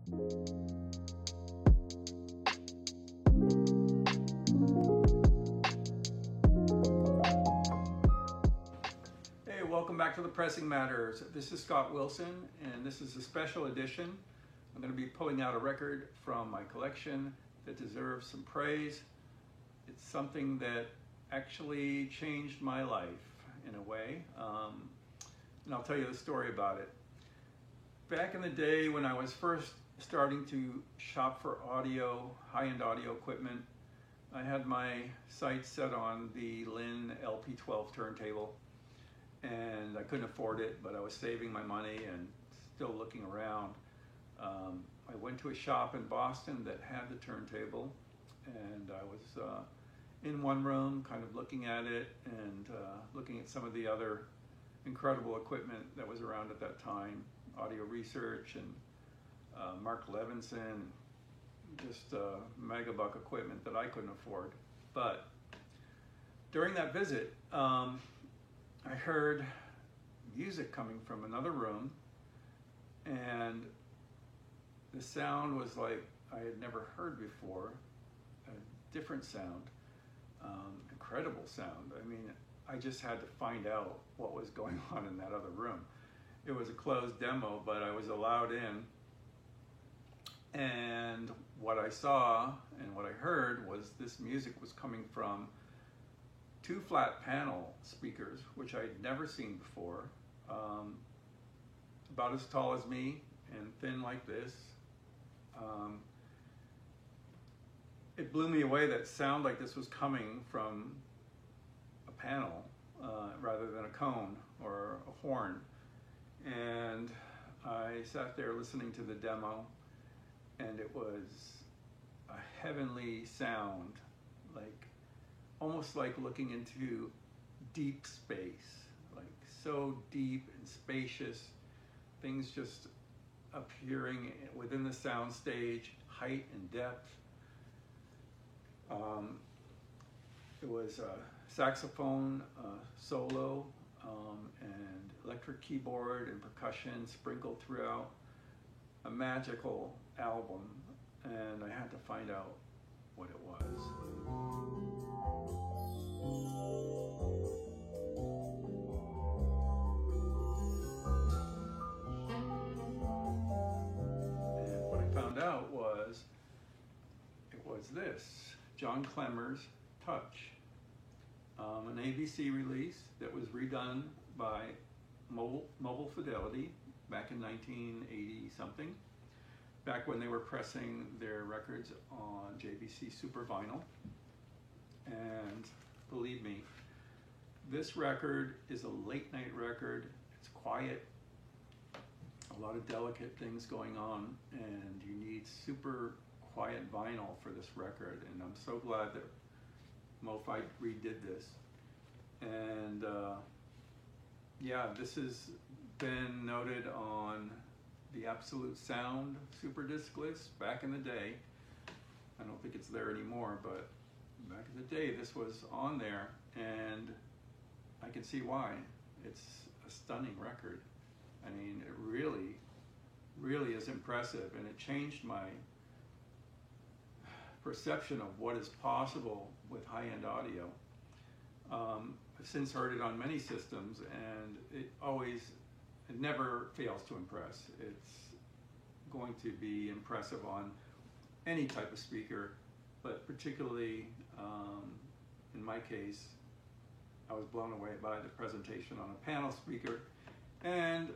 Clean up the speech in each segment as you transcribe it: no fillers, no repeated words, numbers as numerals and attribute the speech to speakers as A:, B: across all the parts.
A: Hey, welcome back to the Pressing Matters. This is Scott Wilson, and this is a special edition. I'm going to be pulling out a record from my collection that deserves some praise. It's something that actually changed my life in a way, and I'll tell you the story about it. Back in the day when I was first starting to shop for audio, high-end audio equipment, I had my sights set on the Linn LP12 turntable, and I couldn't afford it, but I was saving my money and still looking around. I went to a shop in Boston that had the turntable, and I was in one room kind of looking at it and looking at some of the other incredible equipment that was around at that time, Audio Research and Mark Levinson, just megabuck equipment that I couldn't afford. But during that visit, I heard music coming from another room, and the sound was like I had never heard before, a different sound, incredible sound. I mean, I just had to find out what was going on in that other room. It was a closed demo, but I was allowed in, and what I saw and what I heard was this music was coming from two flat panel speakers, which I'd never seen before, about as tall as me and thin like this. It blew me away that sound like this was coming from a panel rather than a cone or a horn. And I sat there listening to the demo, and it was a heavenly sound, like almost like looking into deep space, like so deep and spacious, things just appearing within the sound stage, height and depth. It was a saxophone solo and electric keyboard and percussion sprinkled throughout. A magical album, and I had to find out what it was. Out was, it was this, John Clemmer's Touch, an ABC release that was redone by Mobile Fidelity back in 1980 something, back when they were pressing their records on JVC Super Vinyl. And believe me, this record is a late night record. It's quiet, a lot of delicate things going on, and you need super quiet vinyl for this record. And I'm so glad that MoFi redid this. And yeah, this has been noted on the Absolute Sound Super Disc list back in the day. I don't think it's there anymore, but back in the day this was on there, and I can see why. It's a stunning record. I mean, it really, really is impressive, and it changed my perception of what is possible with high-end audio. I've since heard it on many systems, and it never fails to impress. It's going to be impressive on any type of speaker, but particularly, in my case, I was blown away by the presentation on a panel speaker, and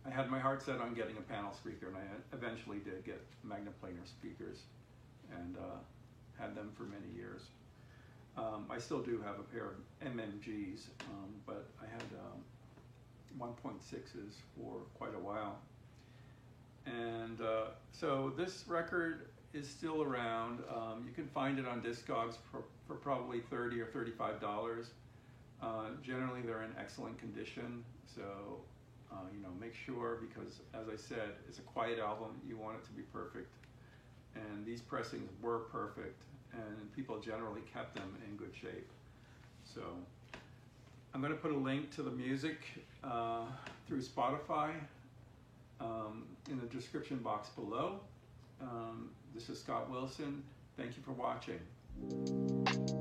A: I had my heart set on getting a panel speaker, and I eventually did get Magnaplanar speakers, and had them for many years. I still do have a pair of MMGs, but I had 1.6s for quite a while. And so this record is still around. You can find it on Discogs for probably $30 or $35. Generally, they're in excellent condition, so you know, make sure, because as I said, it's a quiet album. You want it to be perfect, and these pressings were perfect, and people generally kept them in good shape. So I'm going to put a link to the music through Spotify in the description box below. This is Scott Wilson. Thank you for watching.